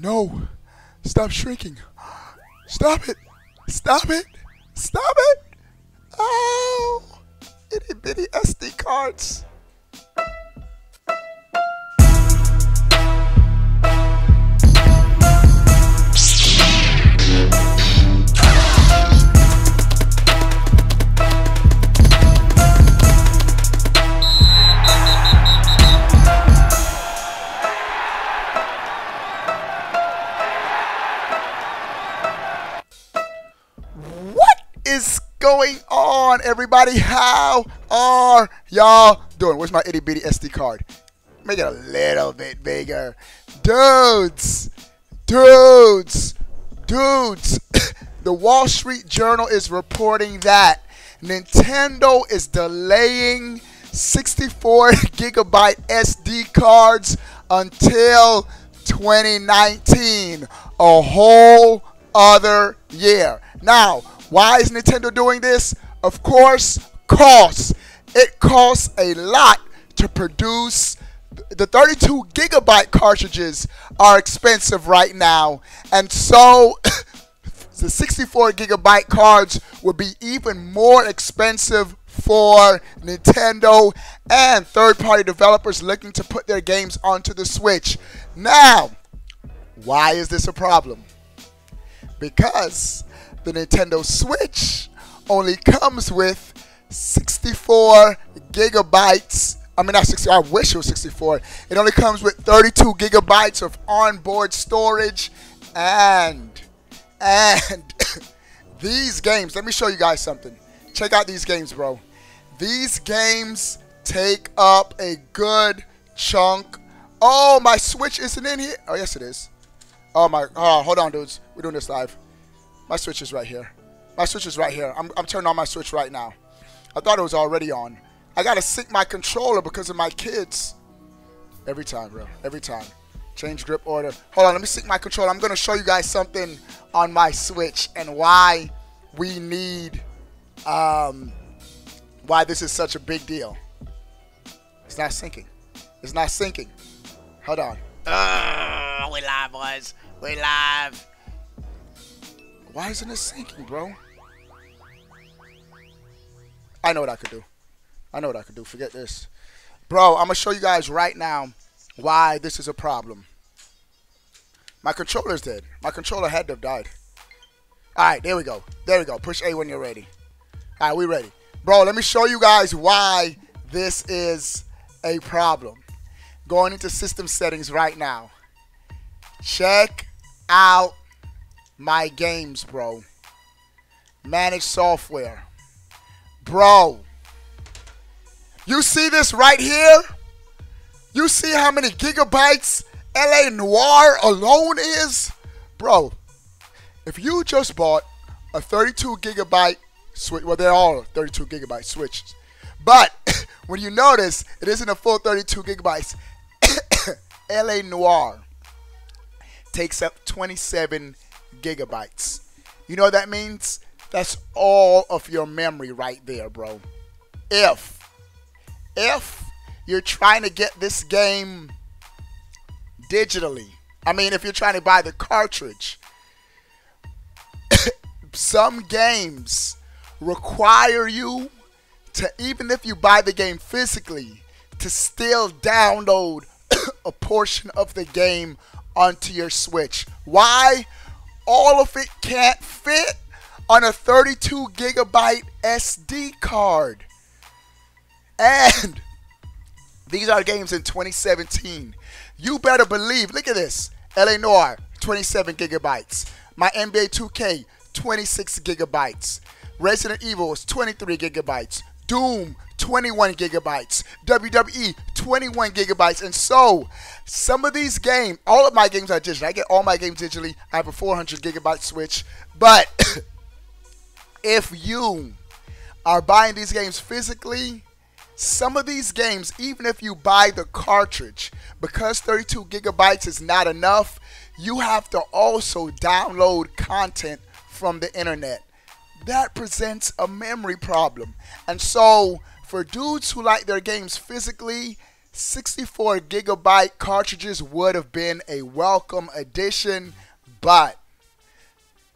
No. Stop shrinking. Stop it. Stop it. Stop it. Oh. Itty bitty SD cards. Is going on, everybody? How are y'all doing? Where's my itty bitty SD card? Make it a little bit bigger. Dudes. The Wall Street Journal is reporting that Nintendo is delaying 64 gigabyte SD cards until 2019, a whole other year. Now, why is Nintendo doing this? Of course, costs. It costs a lot to produce. The 32 gigabyte cartridges are expensive right now. And so the 64 gigabyte cards will be even more expensive for Nintendo and third-party developers looking to put their games onto the Switch. Now, why is this a problem? Because the Nintendo Switch only comes with 64 gigabytes. I mean, not 60. I wish it was 64. It only comes with 32 gigabytes of onboard storage, and these games. Let me show you guys something. Check out these games, bro. These games take up a good chunk. Oh, my Switch isn't in here. Oh, yes, it is. Oh my. Oh, hold on, dudes. We're doing this live. My Switch is right here. My Switch is right here. I'm turning on my Switch right now. I thought it was already on. I got to sync my controller because of my kids. Every time, bro. Every time. Change grip order. Hold on. Let me sync my controller. I'm going to show you guys something on my Switch and why we need, why this is such a big deal. It's not syncing. It's not syncing. Hold on. We live, boys. We live. Why isn't it syncing, bro? I know what I could do. I know what I could do. Forget this. Bro, I'm going to show you guys right now why this is a problem. My controller's dead. My controller had to have died. All right, there we go. There we go. Push A when you're ready. All right, we ready. Bro, let me show you guys why this is a problem. Going into system settings right now. Check out my games, bro. Manage software. Bro. You see this right here? You see how many gigabytes LA Noire alone is? Bro, if you just bought a 32 gigabyte Switch, well, they're all 32 gigabyte Switches. But when you notice, it isn't a full 32 gigabytes. LA Noire takes up 27 gigabytes. You know what that means? That's all of your memory right there, bro. If you're trying to get this game digitally, I mean, if you're trying to buy the cartridge, some games require you to, even if you buy the game physically, to still download a portion of the game onto your Switch. Why? All of it can't fit on a 32 gigabyte SD card. And these are games in 2017. You better believe, look at this. LA Noire, 27 gigabytes. My NBA 2K, 26 gigabytes. Resident Evil is 23 gigabytes. Doom, 21 gigabytes. WWE, 21 gigabytes. And so, some of these games, all of my games are digital. I get all my games digitally. I have a 400 gigabyte Switch. But if you are buying these games physically, some of these games, even if you buy the cartridge, because 32 gigabytes is not enough, you have to also download content from the internet. That presents a memory problem. And so, for dudes who like their games physically, 64 gigabyte cartridges would have been a welcome addition, but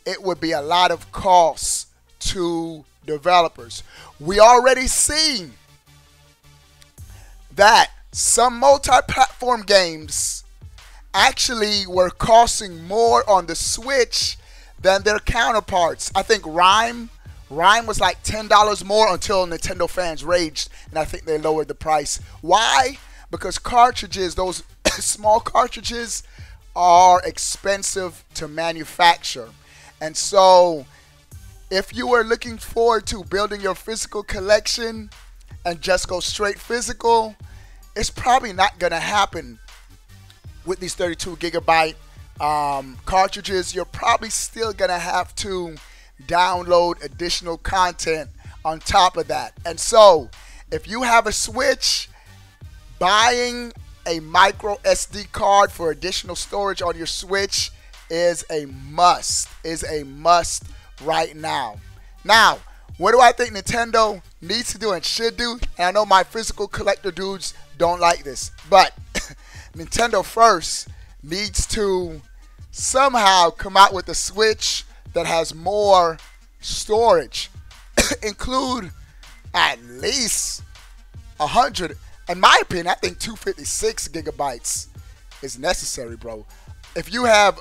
it would be a lot of cost to developers. We already seen that some multi-platform games actually were costing more on the Switch than their counterparts. I think Rhyme was like $10 more until Nintendo fans raged, and I think they lowered the price. Why? Because cartridges, those small cartridges, are expensive to manufacture. And so if you were looking forward to building your physical collection and just go straight physical, it's probably not going to happen with these 32 gigabyte cartridges. You're probably still going to have to download additional content on top of that. And so if you have a Switch, buying a micro SD card for additional storage on your Switch is a must right now. Now, what do I think Nintendo needs to do and should do? And I know my physical collector dudes don't like this, but Nintendo first needs to somehow come out with a Switch that has more storage. Include at least 100. In my opinion, I think 256 gigabytes is necessary, bro. If you have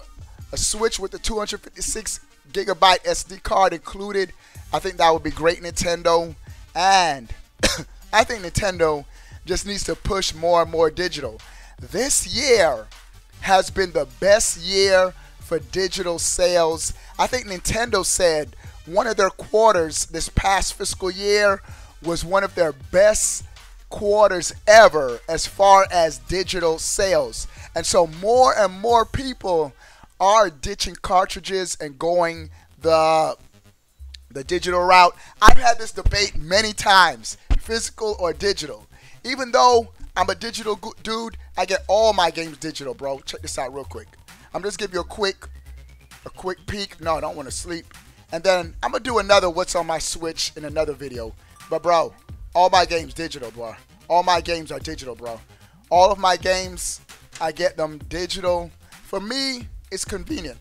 a Switch with the 256 gigabyte SD card included, I think that would be great, Nintendo. And I think Nintendo just needs to push more and more digital. This year has been the best year for digital sales. I think Nintendo said one of their quarters this past fiscal year was one of their best quarters ever as far as digital sales. And so more and more people are ditching cartridges and going the digital route. I've had this debate many times, physical or digital. Even though I'm a digital dude, I get all my games digital, bro. Check this out real quick. I'm just give you a quick peek. No, I don't want to sleep. And then I'm gonna do another what's on my Switch in another video. But bro, all my games digital, bro. All my games are digital, bro. All of my games, I get them digital. For me, it's convenient.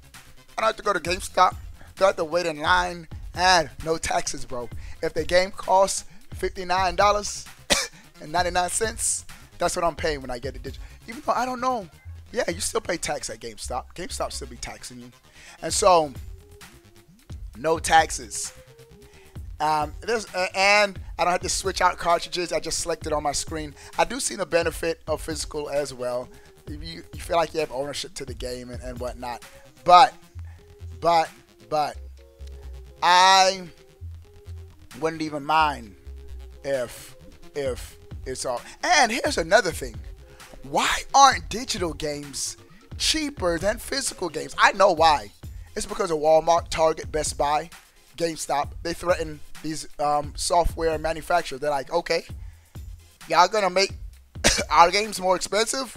I don't have to go to GameStop. Don't have to wait in line, and no taxes, bro. If the game costs $59.99, that's what I'm paying when I get it digital. Even though I don't know. Yeah, you still pay tax at GameStop. GameStop still be taxing you. And so, no taxes. And I don't have to switch out cartridges. I just select it on my screen. I do see the benefit of physical as well. You feel like you have ownership to the game and whatnot. But I wouldn't even mind if it's all. And here's another thing. Why aren't digital games cheaper than physical games? I know why. It's because of Walmart, Target, Best Buy, GameStop. They threaten these software manufacturers. They're like, okay, y'all gonna make our games more expensive?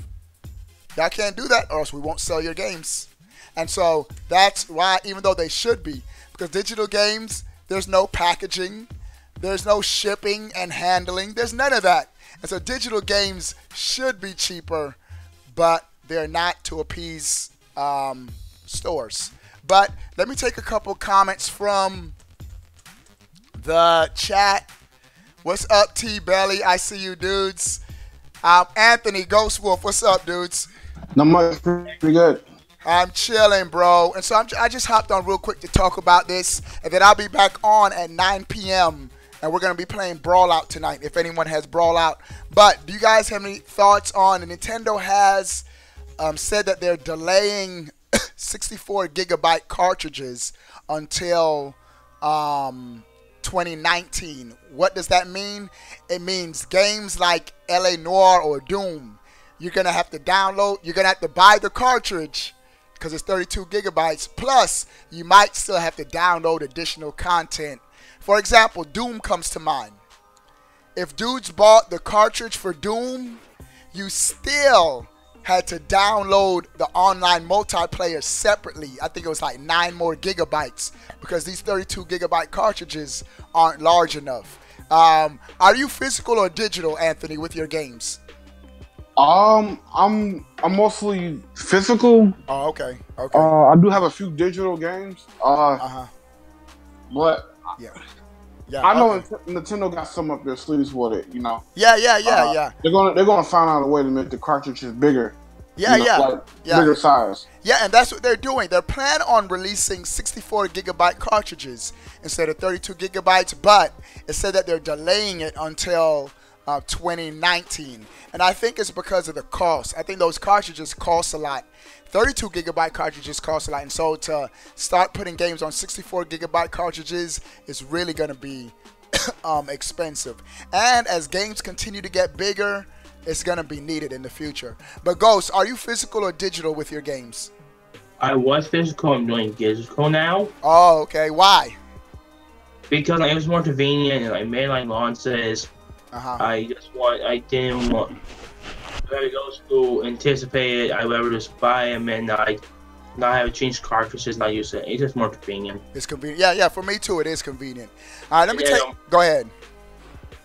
Y'all can't do that or else we won't sell your games. And so that's why, even though they should be, because digital games, there's no packaging, there's no shipping and handling, there's none of that. And so digital games should be cheaper, but they're not to appease stores. But let me take a couple comments from the chat. What's up, T-Belly? I see you, dudes. Anthony, Ghost Wolf, what's up, dudes? Not much, pretty good. I'm chilling, bro. And so I just hopped on real quick to talk about this, and then I'll be back on at 9 p.m., and we're going to be playing Brawl Out tonight, if anyone has Brawl Out. But do you guys have any thoughts on, and Nintendo has said that they're delaying 64 gigabyte cartridges until 2019. What does that mean? It means games like LA Noire or Doom, you're going to have to download, you're going to have to buy the cartridge because it's 32 gigabytes, plus you might still have to download additional content. For example, Doom comes to mind. If dudes bought the cartridge for Doom, you still had to download the online multiplayer separately. I think it was like 9 more gigabytes because these 32 gigabyte cartridges aren't large enough. Are you physical or digital, Anthony, with your games? I'm mostly physical. Oh, okay, okay. I do have a few digital games. Uh-huh. But Yeah. Yeah. I know Okay. Nintendo got some up their sleeves with it. You know. Yeah, yeah, yeah, Uh, yeah. they're gonna find out a way to make the cartridges bigger. Yeah, You know, yeah. like Yeah. bigger size. Yeah, and that's what they're doing. They're planning on releasing 64 gigabyte cartridges instead of 32 gigabytes, but it said that they're delaying it until 2019. And I think it's because of the cost. I think those cartridges cost a lot. 32 gigabyte cartridges cost a lot. And so to start putting games on 64 gigabyte cartridges is really going to be expensive. And as games continue to get bigger, it's going to be needed in the future. But Ghost, are you physical or digital with your games? I was physical. I'm doing digital now Oh, okay. Why? because it was more convenient. And I made my launches. Uh-huh. I didn't want. I to go to school, anticipate it. I would just buy them and I not have to change cartridges. Not use it. It's just more convenient. It's convenient. Yeah, yeah. For me too, it is convenient. All right, let me Yeah, take. Go ahead.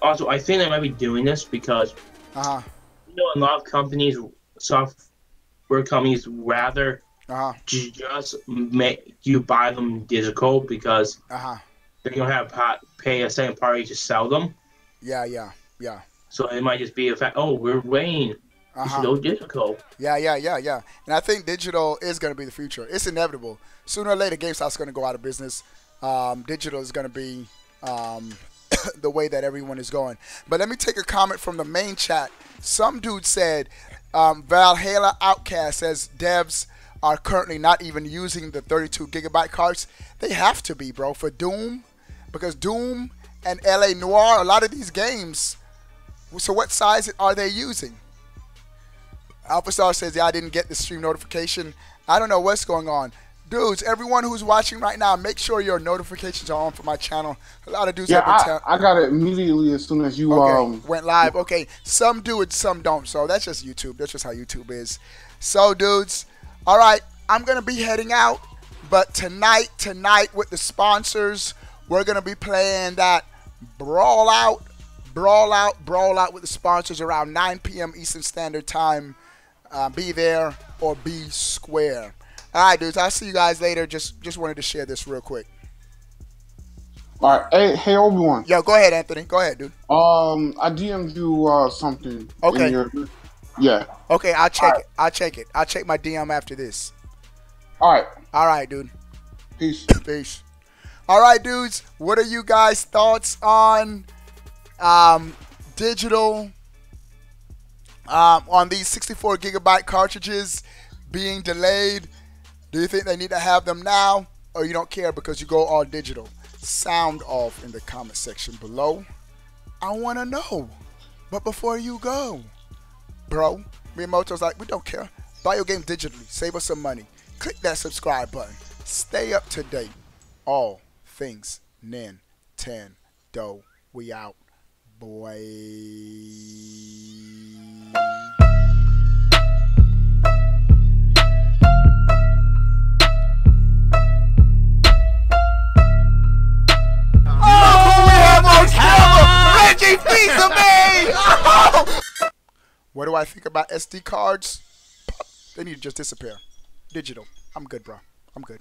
Also, I think I might be doing this because Uh-huh. you know a lot of companies, software companies, rather Uh-huh. just make you buy them digital because Uh-huh. they're gonna have to pay a second party to sell them. Yeah, yeah, yeah. So it might just be a fact. Oh, we're waiting. We should Uh-huh. go digital. Yeah, yeah, yeah, yeah. And I think digital is going to be the future. It's inevitable. Sooner or later, GameStop's going to go out of business. Digital is going to be the way that everyone is going. But let me take a comment from the main chat. Some dude said, Valhalla Outcast says devs are currently not even using the 32 gigabyte cards. They have to be, bro, for Doom. Because Doom and LA Noire, a lot of these games, so what size are they using? AlphaStar says, yeah, I didn't get the stream notification. I don't know what's going on. Dudes, everyone who's watching right now, make sure your notifications are on for my channel. A lot of dudes have been I got it immediately as soon as you went live. Okay, some do it, some don't. So that's just YouTube. That's just how YouTube is. So, dudes, all right, I'm going to be heading out. But tonight with the sponsors, we're going to be playing that Brawl Out with the sponsors around 9 p.m. Eastern Standard Time. Be there or be square. All right, dudes. I'll see you guys later. Just wanted to share this real quick. All right, hey Obi-Wan. Yo, go ahead, Anthony. Go ahead, dude. I DM'd you something. Okay. Yeah. Okay, I'll check it. I'll check it. I'll check my DM after this. All right. All right, dude. Peace. Peace. All right, dudes. What are you guys' thoughts on digital? On these 64 gigabyte cartridges being delayed? Do you think they need to have them now, or you don't care because you go all digital? Sound off in the comment section below. I want to know. But before you go, bro, Miyamoto's like, we don't care. Buy your game digitally. Save us some money. Click that subscribe button. Stay up to date. All things Nintendo. We out, boy. What do I think about SD cards? They need to just disappear. Digital. I'm good, bro. I'm good.